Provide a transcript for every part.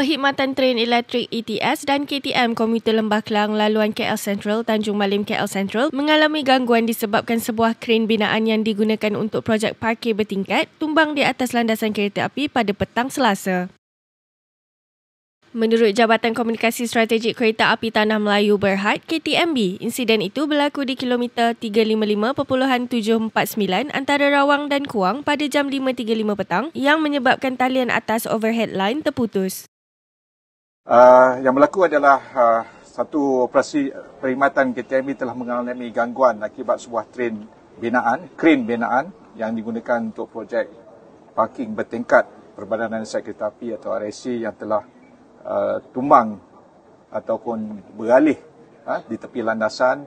Perkhidmatan Tren Elektrik ETS dan KTM Komuter Lembah Kelang laluan KL Sentral Tanjung Malim KL Sentral mengalami gangguan disebabkan sebuah kren binaan yang digunakan untuk projek parkir bertingkat tumbang di atas landasan kereta api pada petang Selasa. Menurut Jabatan Komunikasi Strategik Kereta Api Tanah Melayu Berhad KTMB, insiden itu berlaku di kilometer 355.749 antara Rawang dan Kuang pada jam 5.35 petang yang menyebabkan talian atas overhead line terputus. Yang berlaku adalah satu operasi perkhidmatan KTMB telah mengalami gangguan akibat sebuah kren binaan yang digunakan untuk projek parking bertingkat Perbadanan Aset Kereta Api atau RAC yang telah tumbang ataupun beralih di tepi landasan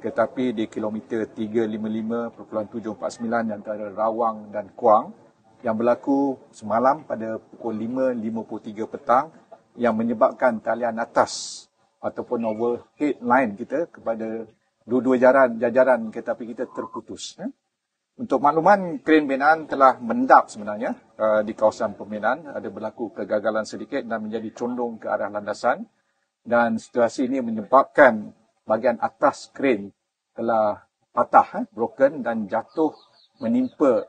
kereta api di kilometer 355.749 antara Rawang dan Kuang yang berlaku semalam pada pukul 5.53 petang yang menyebabkan talian atas ataupun overhead line kita kepada dua-dua jajaran kereta api kita terputus. Untuk makluman, kren binaan telah mendap sebenarnya di kawasan pembinaan. Ada berlaku kegagalan sedikit dan menjadi condong ke arah landasan. Dan situasi ini menyebabkan bahagian atas kren telah patah, broken dan jatuh menimpa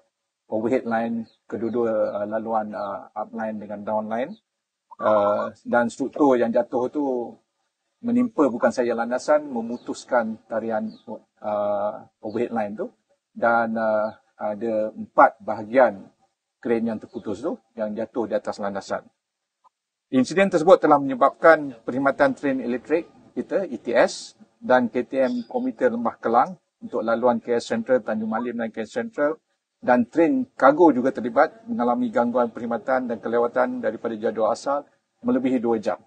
overhead line kedua-dua laluan upline dengan downline. Dan struktur yang jatuh itu menimpa bukan sahaja landasan, memutuskan tarian overhead line tu. Dan ada 4 bahagian kren yang terputus tu yang jatuh di atas landasan. Insiden tersebut telah menyebabkan perkhidmatan tren elektrik kita ETS dan KTM Komuter Lembah Kelang untuk laluan KL Sentral, Tanjung Malim dan KL Sentral dan tren kargo juga terlibat mengalami gangguan perkhidmatan dan kelewatan daripada jadual asal melebihi 2 jam.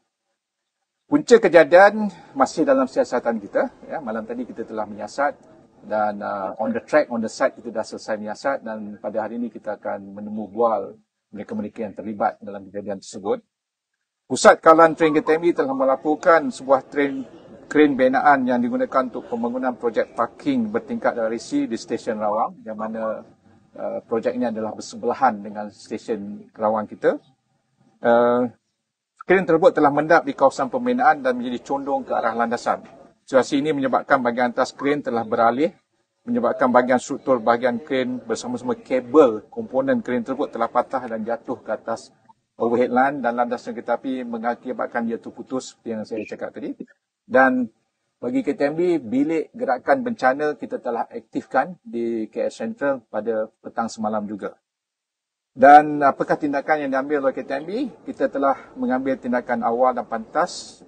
Punca kejadian masih dalam siasatan kita. Malam tadi kita telah menyiasat dan on the track, on the site kita dah selesai menyiasat dan pada hari ini kita akan menemu bual mereka-mereka yang terlibat dalam kejadian tersebut. Pusat Kawalan Tren KTMB telah melaporkan sebuah kren binaan yang digunakan untuk pembangunan projek parking bertingkat RAC di stesen Rawang yang mana projek ini adalah bersebelahan dengan stesen Rawang kita. Kren tersebut telah mendap di kawasan pembinaan dan menjadi condong ke arah landasan. Situasi ini menyebabkan bahagian atas kren telah beralih, menyebabkan bahagian struktur bahagian kren bersama-sama kabel komponen kren tersebut telah patah dan jatuh ke atas overhead line dan landasan kereta api mengakibatkan dia terputus seperti yang saya cakap tadi. Dan bagi KTMB, bilik gerakan bencana kita telah aktifkan di KL Sentral pada petang semalam juga. Dan apakah tindakan yang diambil oleh KTMB? Kita telah mengambil tindakan awal dan pantas.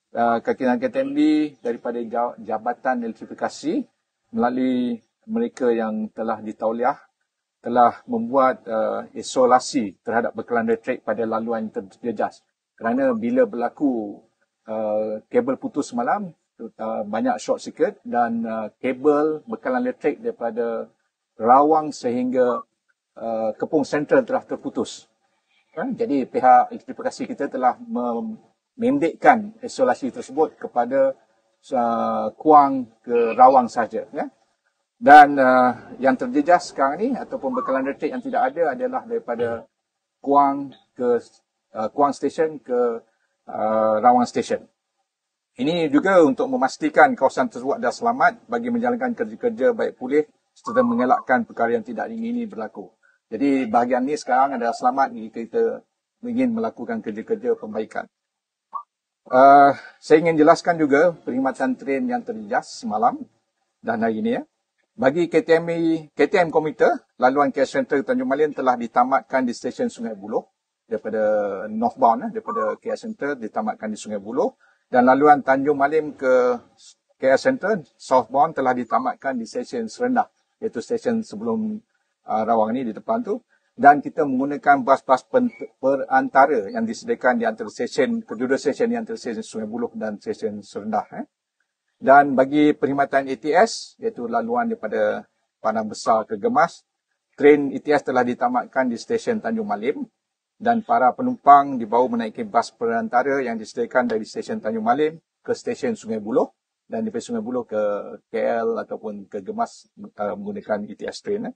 Kekinan KTMB daripada Jabatan Elektrifikasi melalui mereka yang telah ditauliah telah membuat isolasi terhadap bekalan elektrik pada laluan yang terjejas. Kerana bila berlaku kabel putus semalam, banyak short circuit dan kabel bekalan elektrik daripada Rawang sehingga Kepung Sentral telah terputus. Jadi pihak elektrifikasi kita telah memendekkan isolasi tersebut kepada Kuang ke Rawang saja. Dan yang terjejas sekarang ni ataupun bekalan elektrik yang tidak ada adalah daripada Kuang Station ke Rawang Station. Ini juga untuk memastikan kawasan tersebut dah selamat bagi menjalankan kerja-kerja baik pulih serta mengelakkan perkara yang tidak ingin berlaku. Jadi bahagian ini sekarang adalah selamat jika kita ingin melakukan kerja-kerja perbaikan. Saya ingin jelaskan juga perkhidmatan tren yang terjejas semalam dan hari ini. Bagi KTM Komuter, laluan KL Sentral Tanjung Malim telah ditamatkan di stesen Sungai Buloh daripada northbound, daripada KL Sentral ditamatkan di Sungai Buloh dan laluan Tanjung Malim ke KL Sentral southbound telah ditamatkan di stesen Serendah, iaitu stesen sebelum Rawang ini di depan tu. Dan kita menggunakan bas-bas perantara yang disediakan di antara kedua stesen di antara stesen Sungai Buloh dan stesen Serendah. Dan bagi perkhidmatan ETS, iaitu laluan daripada Padang Besar ke Gemas, tren ETS telah ditamatkan di stesen Tanjung Malim dan para penumpang dibawa menaiki bas perantara yang disediakan dari stesen Tanjung Malim ke stesen Sungai Buloh dan dari Sungai Buloh ke KL ataupun ke Gemas menggunakan ETS train.